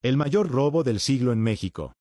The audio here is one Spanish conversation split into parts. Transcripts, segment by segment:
El mayor robo del siglo en México.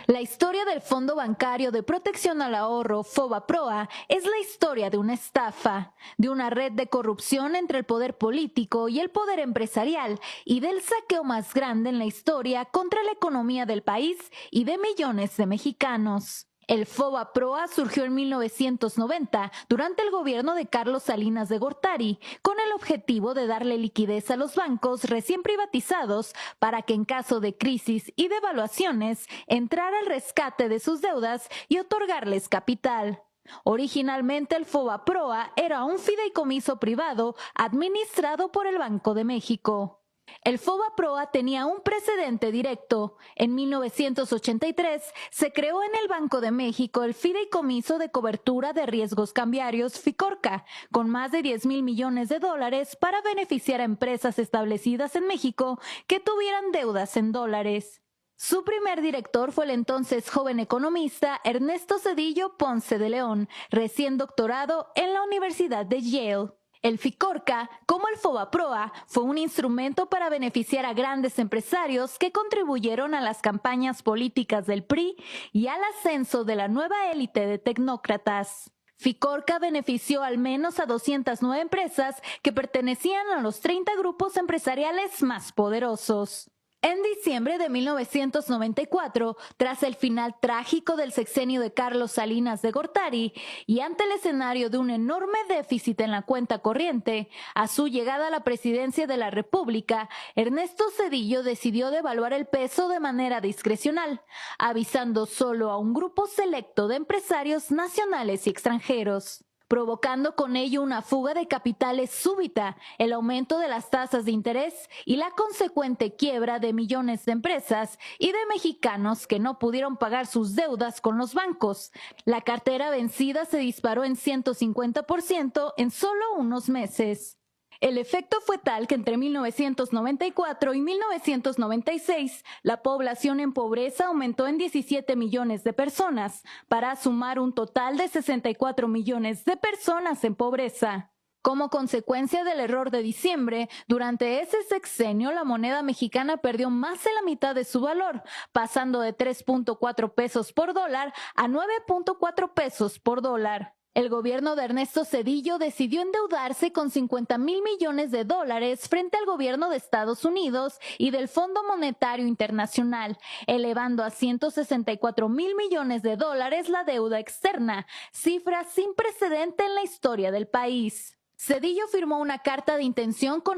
La historia del Fondo Bancario de Protección al Ahorro, FOBAPROA, es la historia de una estafa, de una red de corrupción entre el poder político y el poder empresarial y del saqueo más grande en la historia contra la economía del país y de millones de mexicanos. El FOBAPROA surgió en 1990 durante el gobierno de Carlos Salinas de Gortari, con el objetivo de darle liquidez a los bancos recién privatizados para que en caso de crisis y devaluaciones entrara al rescate de sus deudas y otorgarles capital. Originalmente el FOBAPROA era un fideicomiso privado administrado por el Banco de México. El FOBAPROA tenía un precedente directo. En 1983 se creó en el Banco de México el Fideicomiso de Cobertura de Riesgos Cambiarios FICORCA, con más de 10,000 millones de dólares para beneficiar a empresas establecidas en México que tuvieran deudas en dólares. Su primer director fue el entonces joven economista Ernesto Zedillo Ponce de León, recién doctorado en la Universidad de Yale. El FICORCA, como el FOBAPROA, fue un instrumento para beneficiar a grandes empresarios que contribuyeron a las campañas políticas del PRI y al ascenso de la nueva élite de tecnócratas. FICORCA benefició al menos a 209 empresas que pertenecían a los 30 grupos empresariales más poderosos. En diciembre de 1994, tras el final trágico del sexenio de Carlos Salinas de Gortari y ante el escenario de un enorme déficit en la cuenta corriente, a su llegada a la presidencia de la República, Ernesto Zedillo decidió devaluar el peso de manera discrecional, avisando solo a un grupo selecto de empresarios nacionales y extranjeros, provocando con ello una fuga de capitales súbita, el aumento de las tasas de interés y la consecuente quiebra de millones de empresas y de mexicanos que no pudieron pagar sus deudas con los bancos. La cartera vencida se disparó en 150% en solo unos meses. El efecto fue tal que entre 1994 y 1996 la población en pobreza aumentó en 17 millones de personas, para sumar un total de 64 millones de personas en pobreza. Como consecuencia del error de diciembre, durante ese sexenio la moneda mexicana perdió más de la mitad de su valor, pasando de 3.4 pesos por dólar a 9.4 pesos por dólar. El gobierno de Ernesto Zedillo decidió endeudarse con 50,000 millones de dólares frente al gobierno de Estados Unidos y del Fondo Monetario Internacional, elevando a 164,000 millones de dólares la deuda externa, cifra sin precedente en la historia del país. Zedillo firmó una carta de intención con el